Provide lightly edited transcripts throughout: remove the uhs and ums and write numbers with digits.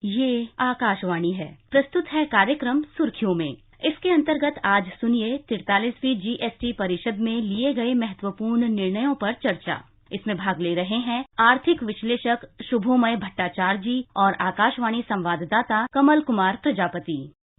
ये आकाशवाणी है। प्रस्तुत है कार्यक्रम सुर्खियों में। इसके अंतर्गत आज सुनिए 43वीं जीएसटी परिषद में लिए गए महत्वपूर्ण निर्णयों पर चर्चा। इसमें भाग ले रहे हैं आर्थिक विश्लेषक शुभोमय भट्टाचार्य जी और आकाशवाणी संवाददाता कमल कुमार प्रजापति।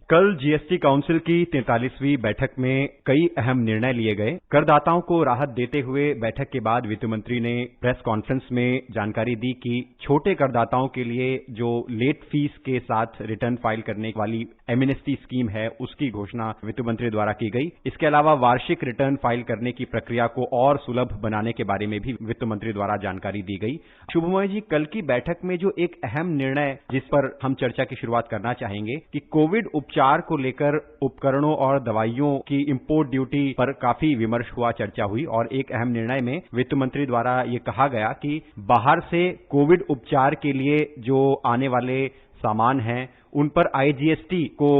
कल जीएसटी काउंसिल की 43वीं बैठक में कई अहम निर्णय लिए गए। करदाताओं को राहत देते हुए बैठक के बाद वित्त मंत्री ने प्रेस कॉन्फ्रेंस में जानकारी दी कि छोटे करदाताओं के लिए जो लेट फीस के साथ रिटर्न फाइल करने वाली एमनेस्टी स्कीम है, उसकी घोषणा वित्त मंत्री द्वारा की गई। इसके अलावा वार्षिक रिटर्न फाइल करने की प्रक्रिया को और सुलभ बनाने के बारे में भी वित्त मंत्री द्वारा जानकारी दी गई। शुभमय जी, कल की बैठक में जो एक अहम निर्णय जिस पर हम चर्चा की शुरुआत करना चाहेंगे कि कोविड उपचार को लेकर उपकरणों और दवाइयों की इंपोर्ट ड्यूटी पर काफी विमर्श हुआ, चर्चा हुई और एक अहम निर्णय में वित्त मंत्री द्वारा ये कहा गया कि बाहर से कोविड उपचार के लिए जो आने वाले सामान हैं उन पर आईजीएसटी को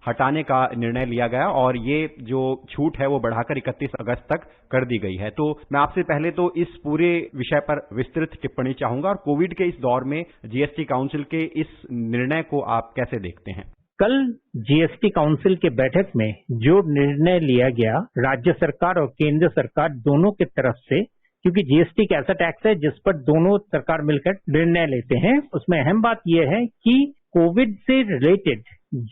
हटाने का निर्णय लिया गया और ये जो छूट है वो बढ़ाकर 31 अगस्त तक कर दी गई है। तो मैं आपसे पहले तो इस पूरे विषय पर विस्तृत टिप्पणी चाहूंगा और कोविड के इस दौर में जीएसटी काउंसिल के इस निर्णय को आप कैसे देखते हैं? कल जीएसटी काउंसिल के बैठक में जो निर्णय लिया गया राज्य सरकार और केंद्र सरकार दोनों की तरफ से, क्योंकि जीएसटी एक ऐसा टैक्स है जिस पर दोनों सरकार मिलकर निर्णय लेते हैं, उसमें अहम बात यह है कि कोविड से रिलेटेड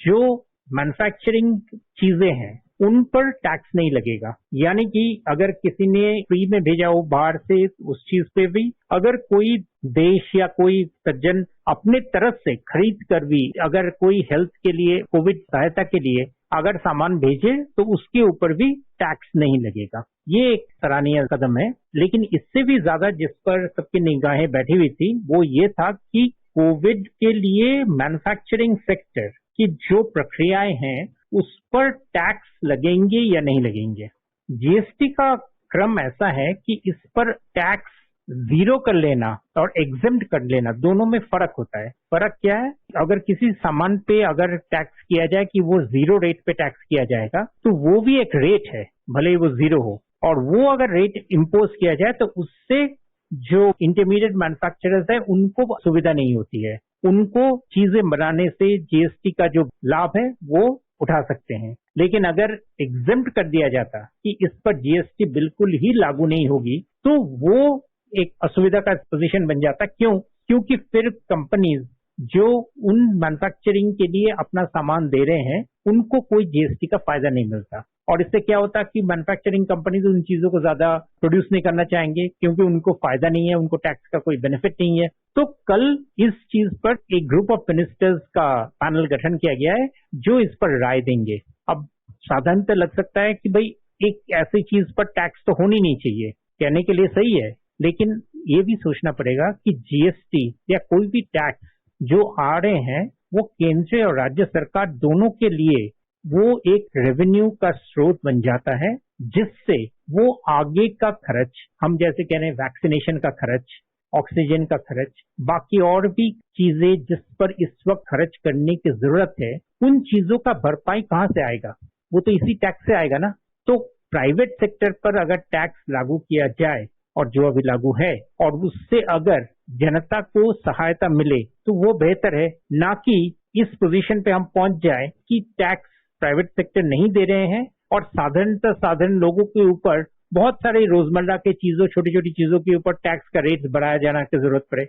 जो मैन्युफैक्चरिंग चीजें हैं उन पर टैक्स नहीं लगेगा। यानी कि अगर किसी ने फ्री में भेजा हो बाहर से उस चीज पे भी, अगर कोई देश या कोई सज्जन अपने तरफ से खरीद कर भी अगर कोई हेल्थ के लिए, कोविड सहायता के लिए अगर सामान भेजे तो उसके ऊपर भी टैक्स नहीं लगेगा। ये एक सराहनीय कदम है। लेकिन इससे भी ज्यादा जिस पर सबकी निगाहें बैठी हुई थी वो ये था कि कोविड के लिए मैन्युफैक्चरिंग सेक्टर की जो प्रक्रियाएं हैं उस पर टैक्स लगेंगे या नहीं लगेंगे। जीएसटी का क्रम ऐसा है कि इस पर टैक्स जीरो कर लेना और एग्जेम्प्ट कर लेना, दोनों में फर्क होता है। फर्क क्या है? अगर किसी सामान पे अगर टैक्स किया जाए कि वो जीरो रेट पे टैक्स किया जाएगा तो वो भी एक रेट है, भले ही वो जीरो हो, और वो अगर रेट इम्पोज किया जाए तो उससे जो इंटरमीडिएट मैन्युफैक्चरर्स है उनको सुविधा नहीं होती है। उनको चीजें बनाने से जीएसटी का जो लाभ है वो उठा सकते हैं। लेकिन अगर एग्जेम्प्ट कर दिया जाता कि इस पर जीएसटी बिल्कुल ही लागू नहीं होगी तो वो एक असुविधा का पोजीशन बन जाता। क्यों? क्योंकि फिर कंपनीज जो उन मैन्युफैक्चरिंग के लिए अपना सामान दे रहे हैं उनको कोई जीएसटी का फायदा नहीं मिलता, और इससे क्या होता कि मैन्युफैक्चरिंग कंपनीज उन चीजों को ज्यादा प्रोड्यूस नहीं करना चाहेंगे क्योंकि उनको फायदा नहीं है, उनको टैक्स का कोई बेनिफिट नहीं है। तो कल इस चीज पर एक ग्रुप ऑफ मिनिस्टर्स का पैनल गठन किया गया है जो इस पर राय देंगे। अब साधारणतः लग सकता है कि भाई एक ऐसी चीज पर टैक्स तो होनी नहीं चाहिए, कहने के लिए सही है, लेकिन ये भी सोचना पड़ेगा कि जीएसटी या कोई भी टैक्स जो आ रहे हैं वो केंद्र और राज्य सरकार दोनों के लिए वो एक रेवेन्यू का स्रोत बन जाता है, जिससे वो आगे का खर्च, हम जैसे कह रहे हैं वैक्सीनेशन का खर्च, ऑक्सीजन का खर्च, बाकी और भी चीजें जिस पर इस वक्त खर्च करने की जरूरत है, उन चीजों का भरपाई कहाँ से आएगा? वो तो इसी टैक्स से आएगा ना। तो प्राइवेट सेक्टर पर अगर टैक्स लागू किया जाए, और जो अभी लागू है, और उससे अगर जनता को सहायता मिले तो वो बेहतर है, ना कि इस पोजीशन पे हम पहुंच जाए कि टैक्स प्राइवेट सेक्टर नहीं दे रहे हैं और साधारण लोगों के ऊपर बहुत सारे रोजमर्रा के चीजों, छोटी छोटी चीजों के ऊपर टैक्स का रेट बढ़ाया जाना की जरूरत पड़े।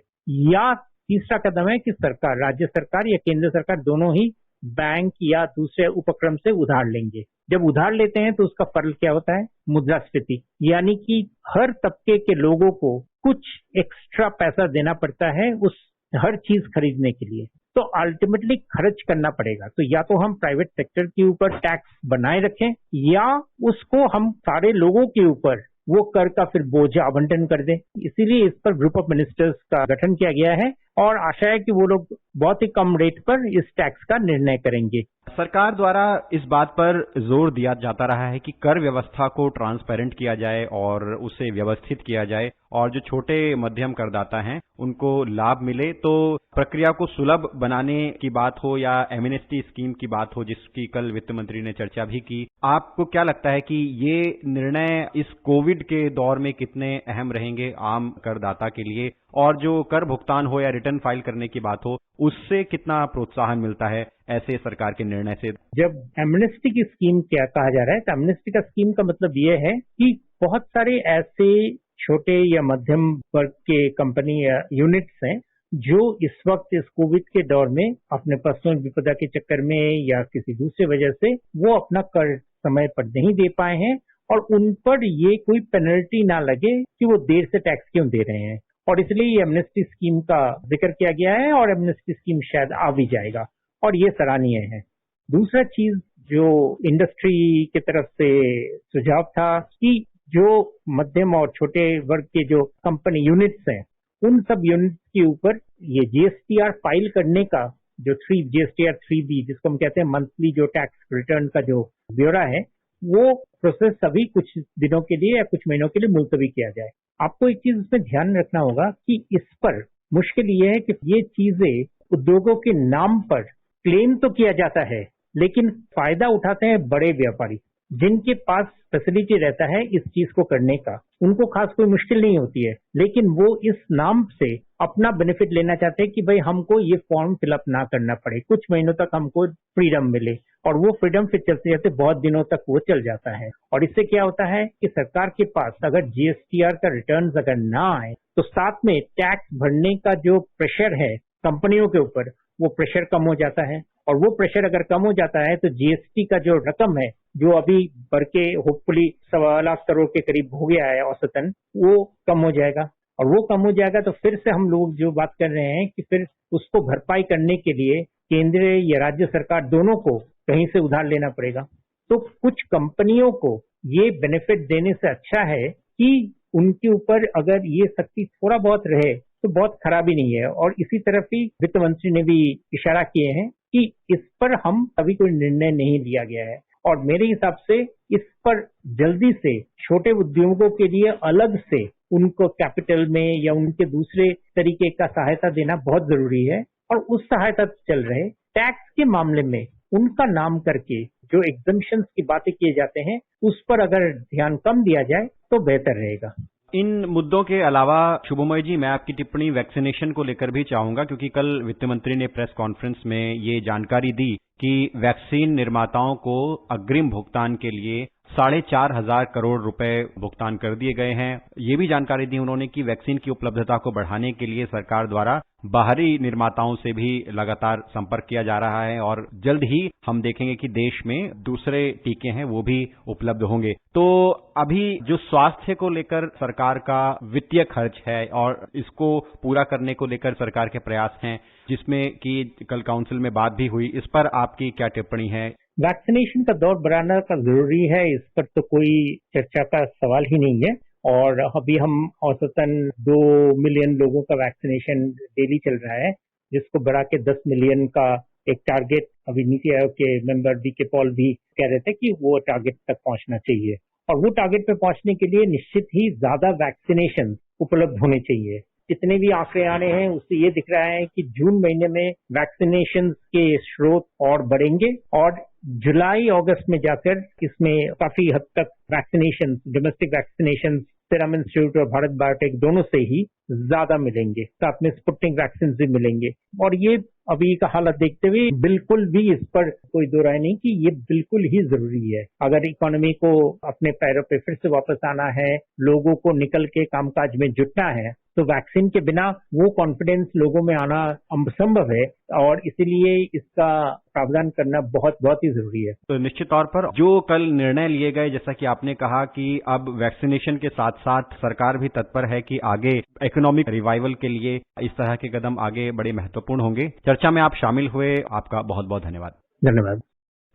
या तीसरा कदम है कि सरकार, राज्य सरकार या केंद्र सरकार दोनों ही बैंक या दूसरे उपक्रम से उधार लेंगे। जब उधार लेते हैं तो उसका फल क्या होता है? मुद्रास्फीति, यानी कि हर तबके के लोगों को कुछ एक्स्ट्रा पैसा देना पड़ता है उस हर चीज खरीदने के लिए, तो अल्टीमेटली खर्च करना पड़ेगा। तो या तो हम प्राइवेट सेक्टर के ऊपर टैक्स बनाए रखें या उसको हम सारे लोगों के ऊपर वो कर का फिर बोझ आवंटन कर दें। इसीलिए इस पर ग्रुप ऑफ मिनिस्टर्स का गठन किया गया है और आशा है कि वो लोग बहुत ही कम रेट पर इस टैक्स का निर्णय करेंगे। सरकार द्वारा इस बात पर जोर दिया जाता रहा है कि कर व्यवस्था को ट्रांसपेरेंट किया जाए और उसे व्यवस्थित किया जाए और जो छोटे मध्यम करदाता हैं उनको लाभ मिले। तो प्रक्रिया को सुलभ बनाने की बात हो या एमनेस्टी स्कीम की बात हो जिसकी कल वित्त मंत्री ने चर्चा भी की, आपको क्या लगता है कि ये निर्णय इस कोविड के दौर में कितने अहम रहेंगे आम करदाता के लिए और जो कर भुगतान हो या रिटर्न फाइल करने की बात हो, उससे कितना प्रोत्साहन मिलता है ऐसे सरकार के निर्णय से? जब एमनेस्टी की स्कीम क्या कहा जा रहा है, तो एमनेस्टी का स्कीम का मतलब ये है कि बहुत सारे ऐसे छोटे या मध्यम वर्ग के कंपनी या यूनिट्स हैं जो इस वक्त इस कोविड के दौर में अपने पर्सनल विपदा के चक्कर में या किसी दूसरे वजह से वो अपना कर समय पर नहीं दे पाए हैं और उन पर ये कोई पेनल्टी ना लगे कि वो देर से टैक्स क्यों दे रहे हैं, और इसलिए ये एमनेस्टी स्कीम का जिक्र किया गया है और एमनेस्टी स्कीम शायद आ भी जाएगा और ये सराहनीय है। दूसरा चीज जो इंडस्ट्री की तरफ से सुझाव था कि जो मध्यम और छोटे वर्ग के जो कंपनी यूनिट्स हैं उन सब यूनिट्स के ऊपर ये जीएसटीआर फाइल करने का जो जीएसटीआर 3B जिसको हम कहते हैं मंथली जो टैक्स रिटर्न का जो ब्यौरा है, वो प्रोसेस अभी कुछ दिनों के लिए या कुछ महीनों के लिए मुलतवी किया जाए। आपको एक चीज इसमें ध्यान रखना होगा कि इस पर मुश्किल ये है कि ये चीजें उद्योगों के नाम पर क्लेम तो किया जाता है, लेकिन फायदा उठाते हैं बड़े व्यापारी जिनके पास फैसिलिटी रहता है इस चीज को करने का। उनको खास कोई मुश्किल नहीं होती है, लेकिन वो इस नाम से अपना बेनिफिट लेना चाहते हैं कि भाई हमको ये फॉर्म फिलअप ना करना पड़े, कुछ महीनों तक हमको फ्रीडम मिले, और वो फ्रीडम फिर चलते चलते बहुत दिनों तक वो चल जाता है। और इससे क्या होता है कि सरकार के पास अगर जीएसटीआर का रिटर्न अगर ना आए तो साथ में टैक्स भरने का जो प्रेशर है कंपनियों के ऊपर, वो प्रेशर कम हो जाता है, और वो प्रेशर अगर कम हो जाता है तो जीएसटी का जो रकम है जो अभी बढ़ के होपफुली 1.25 लाख करोड़ के करीब हो गया है औसतन, वो कम हो जाएगा। और वो कम हो जाएगा तो फिर से हम लोग जो बात कर रहे हैं कि फिर उसको भरपाई करने के लिए केंद्र या राज्य सरकार दोनों को कहीं से उधार लेना पड़ेगा। तो कुछ कंपनियों को ये बेनिफिट देने से अच्छा है कि उनके ऊपर अगर ये सख्ती थोड़ा बहुत रहे तो बहुत खराबी नहीं है। और इसी तरफ ही वित्त मंत्री ने भी इशारा किए हैं कि इस पर हम अभी कोई निर्णय नहीं लिया गया है, और मेरे हिसाब से इस पर जल्दी से छोटे उद्योगों के लिए अलग से उनको कैपिटल में या उनके दूसरे तरीके का सहायता देना बहुत जरूरी है। और उस सहायता से चल रहे टैक्स के मामले में उनका नाम करके जो एग्जम्पशंस की बातें किए जाते हैं उस पर अगर ध्यान कम दिया जाए तो बेहतर रहेगा। इन मुद्दों के अलावा शुभमय जी, मैं आपकी टिप्पणी वैक्सीनेशन को लेकर भी चाहूंगा, क्योंकि कल वित्त मंत्री ने प्रेस कॉन्फ्रेंस में ये जानकारी दी कि वैक्सीन निर्माताओं को अग्रिम भुगतान के लिए 4,500 करोड़ रुपए भुगतान कर दिए गए हैं। ये भी जानकारी दी उन्होंने कि वैक्सीन की उपलब्धता को बढ़ाने के लिए सरकार द्वारा बाहरी निर्माताओं से भी लगातार संपर्क किया जा रहा है, और जल्द ही हम देखेंगे कि देश में दूसरे टीके हैं वो भी उपलब्ध होंगे। तो अभी जो स्वास्थ्य को लेकर सरकार का वित्तीय खर्च है और इसको पूरा करने को लेकर सरकार के प्रयास हैं, जिसमें कि कल काउंसिल में बात भी हुई, इस पर आपकी क्या टिप्पणी है? वैक्सीनेशन का दौर बढ़ाना का जरूरी है, इस पर तो कोई चर्चा का सवाल ही नहीं है। और अभी हम औसतन 2 मिलियन लोगों का वैक्सीनेशन डेली चल रहा है, जिसको बढ़ा के 10 मिलियन का एक टारगेट अभी नीति आयोग के मेंबर वीके पॉल भी कह रहे थे कि वो टारगेट तक पहुंचना चाहिए। और वो टारगेट पे पहुंचने के लिए निश्चित ही ज्यादा वैक्सीनेशन उपलब्ध होने चाहिए। जितने भी आंकड़े आ रहे हैं उससे ये दिख रहा है कि जून महीने में वैक्सीनेशन के स्रोत और बढ़ेंगे, और जुलाई अगस्त में जाकर इसमें काफी हद तक vaccination, domestic vaccination serum institute और भारत बायोटेक दोनों से ही ज्यादा मिलेंगे, साथ में स्पुतनिक वैक्सीन भी मिलेंगे। और ये अभी का हालत देखते हुए बिल्कुल भी इस पर कोई दो राय नहीं कि ये बिल्कुल ही जरूरी है। अगर इकोनॉमी को अपने पैरों पे फिर से वापस आना है, लोगों को निकल के कामकाज में जुटना है, तो वैक्सीन के बिना वो कॉन्फिडेंस लोगों में आना असंभव है, और इसीलिए इसका प्रावधान करना बहुत बहुत ही जरूरी है। तो निश्चित तौर पर जो कल निर्णय लिए गए, जैसा कि आपने कहा कि अब वैक्सीनेशन के साथ साथ सरकार भी तत्पर है कि आगे इकोनॉमिक रिवाइवल के लिए इस तरह के कदम आगे बड़े महत्वपूर्ण होंगे। चर्चा में आप शामिल हुए, आपका बहुत बहुत धन्यवाद। धन्यवाद।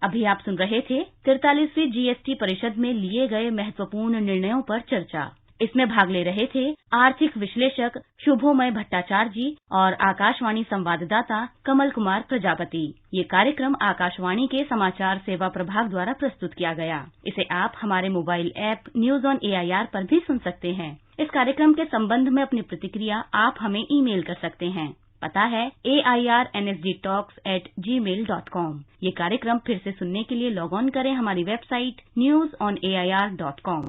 अभी आप सुन रहे थे 43वीं जीएसटी परिषद में लिए गए महत्वपूर्ण निर्णयों पर चर्चा। इसमें भाग ले रहे थे आर्थिक विश्लेषक शुभोमय भट्टाचार्य जी और आकाशवाणी संवाददाता कमल कुमार प्रजापति। ये कार्यक्रम आकाशवाणी के समाचार सेवा प्रभाग द्वारा प्रस्तुत किया गया। इसे आप हमारे mobile app news on AIR पर भी सुन सकते हैं। इस कार्यक्रम के संबंध में अपनी प्रतिक्रिया आप हमें ईमेल कर सकते हैं। पता है airnsdtalks@gmail.com। ये कार्यक्रम फिर से सुनने के लिए लॉग ऑन करें हमारी वेबसाइट newsonair.com।